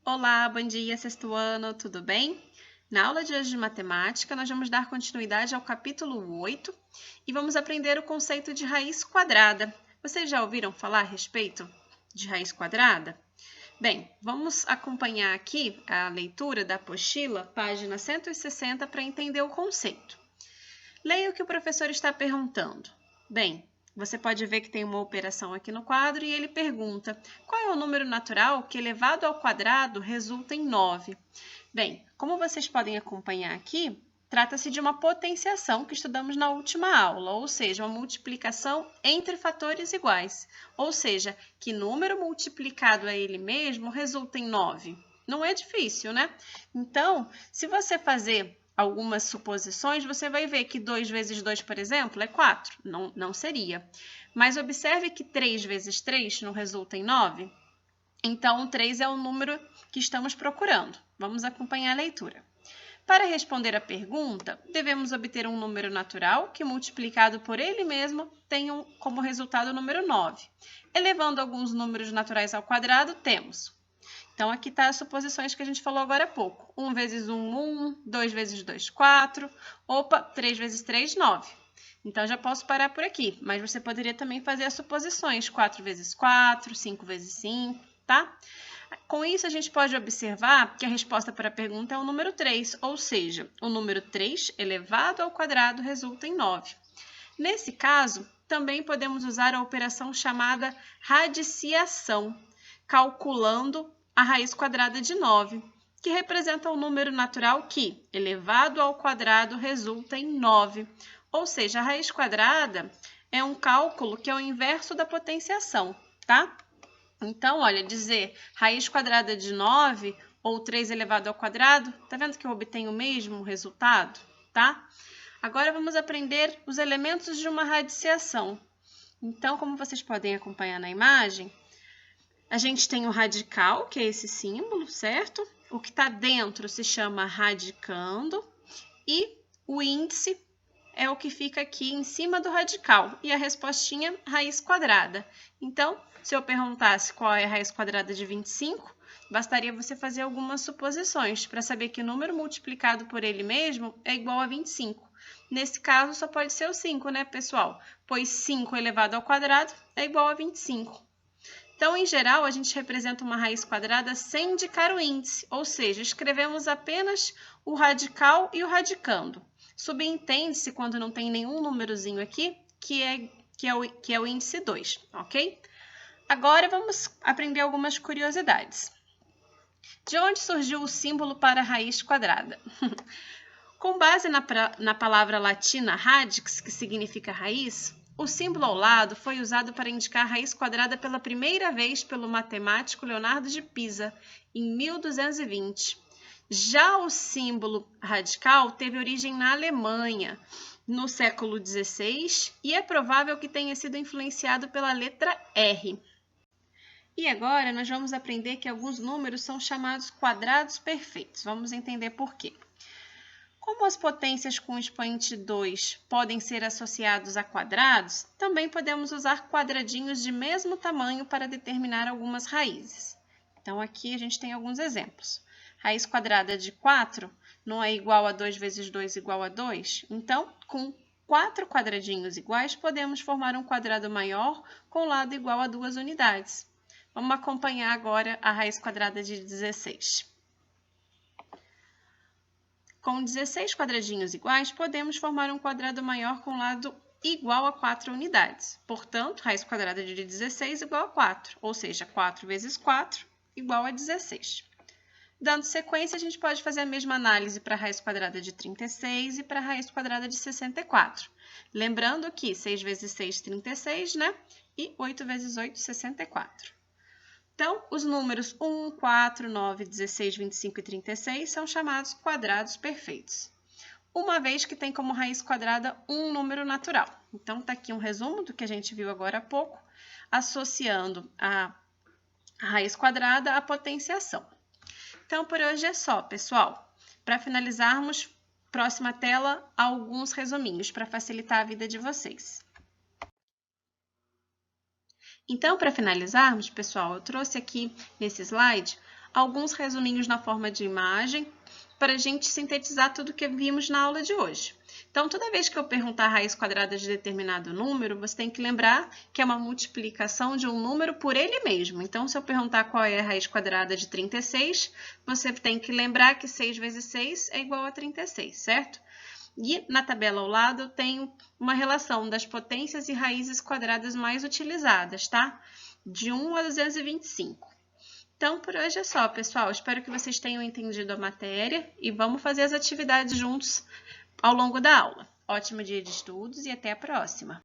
Olá, bom dia, sexto ano, tudo bem? Na aula de hoje de matemática, nós vamos dar continuidade ao capítulo 8 e vamos aprender o conceito de raiz quadrada. Vocês já ouviram falar a respeito de raiz quadrada? Bem, vamos acompanhar aqui a leitura da apostila, página 160, para entender o conceito. Leia o que o professor está perguntando. Bem, você pode ver que tem uma operação aqui no quadro e ele pergunta: qual é o número natural que elevado ao quadrado resulta em 9? Bem, como vocês podem acompanhar aqui, trata-se de uma potenciação que estudamos na última aula, ou seja, uma multiplicação entre fatores iguais, ou seja, que número multiplicado a ele mesmo resulta em 9. Não é difícil, né? Então, se você fazer algumas suposições, você vai ver que 2 vezes 2, por exemplo, é 4. Não seria. Mas observe que 3 vezes 3 não resulta em 9. Então, 3 é o número que estamos procurando. Vamos acompanhar a leitura. Para responder a pergunta, devemos obter um número natural que, multiplicado por ele mesmo, tenha como resultado o número 9. Elevando alguns números naturais ao quadrado, temos. Então, aqui está as suposições que a gente falou agora há pouco. 1 vezes 1, 1. 2 vezes 2, 4. Opa, 3 vezes 3, 9. Então, já posso parar por aqui, mas você poderia também fazer as suposições. 4 vezes 4, 5 vezes 5, tá? Com isso, a gente pode observar que a resposta para a pergunta é o número 3, ou seja, o número 3 elevado ao quadrado resulta em 9. Nesse caso, também podemos usar a operação chamada radiciação, calculando a raiz quadrada de 9, que representa o número natural que, elevado ao quadrado, resulta em 9. Ou seja, a raiz quadrada é um cálculo que é o inverso da potenciação, tá? Então, olha, dizer raiz quadrada de 9 ou 3 elevado ao quadrado, tá vendo que eu obtenho o mesmo resultado, tá? Agora vamos aprender os elementos de uma radiciação. Então, como vocês podem acompanhar na imagem, a gente tem o radical, que é esse símbolo, certo? O que está dentro se chama radicando e o índice é o que fica aqui em cima do radical e a respostinha raiz quadrada. Então, se eu perguntasse qual é a raiz quadrada de 25, bastaria você fazer algumas suposições para saber que o número multiplicado por ele mesmo é igual a 25. Nesse caso, só pode ser o 5, né, pessoal? Pois 5 elevado ao quadrado é igual a 25. Então, em geral, a gente representa uma raiz quadrada sem indicar o índice, ou seja, escrevemos apenas o radical e o radicando. Subentende-se, quando não tem nenhum númerozinho aqui, que é o índice 2, ok? Agora, vamos aprender algumas curiosidades. De onde surgiu o símbolo para a raiz quadrada? Com base na palavra latina radix, que significa raiz, o símbolo ao lado foi usado para indicar a raiz quadrada pela primeira vez pelo matemático Leonardo de Pisa, em 1220. Já o símbolo radical teve origem na Alemanha, no século XVI, e é provável que tenha sido influenciado pela letra R. E agora nós vamos aprender que alguns números são chamados quadrados perfeitos. Vamos entender por quê. Como as potências com expoente 2 podem ser associados a quadrados, também podemos usar quadradinhos de mesmo tamanho para determinar algumas raízes. Então, aqui a gente tem alguns exemplos. Raiz quadrada de 4 não é igual a 2 vezes 2 igual a 2? Então, com 4 quadradinhos iguais, podemos formar um quadrado maior com lado igual a 2 unidades. Vamos acompanhar agora a raiz quadrada de 16. Com 16 quadradinhos iguais, podemos formar um quadrado maior com lado igual a 4 unidades. Portanto, raiz quadrada de 16 igual a 4, ou seja, 4 vezes 4 igual a 16. Dando sequência, a gente pode fazer a mesma análise para a raiz quadrada de 36 e para a raiz quadrada de 64. Lembrando que 6 vezes 6, 36, né? E 8 vezes 8, 64. Então, os números 1, 4, 9, 16, 25 e 36 são chamados quadrados perfeitos, uma vez que tem como raiz quadrada um número natural. Então, está aqui um resumo do que a gente viu agora há pouco, associando a raiz quadrada à potenciação. Então, por hoje é só, pessoal. Para finalizarmos, próxima tela, alguns resuminhos para facilitar a vida de vocês. Então, para finalizarmos, pessoal, eu trouxe aqui nesse slide alguns resuminhos na forma de imagem para a gente sintetizar tudo que vimos na aula de hoje. Então, toda vez que eu perguntar a raiz quadrada de determinado número, você tem que lembrar que é uma multiplicação de um número por ele mesmo. Então, se eu perguntar qual é a raiz quadrada de 36, você tem que lembrar que 6 vezes 6 é igual a 36, certo? E na tabela ao lado eu tenho uma relação das potências e raízes quadradas mais utilizadas, tá? De 1 a 225. Então, por hoje é só, pessoal. Espero que vocês tenham entendido a matéria e vamos fazer as atividades juntos ao longo da aula. Ótimo dia de estudos e até a próxima!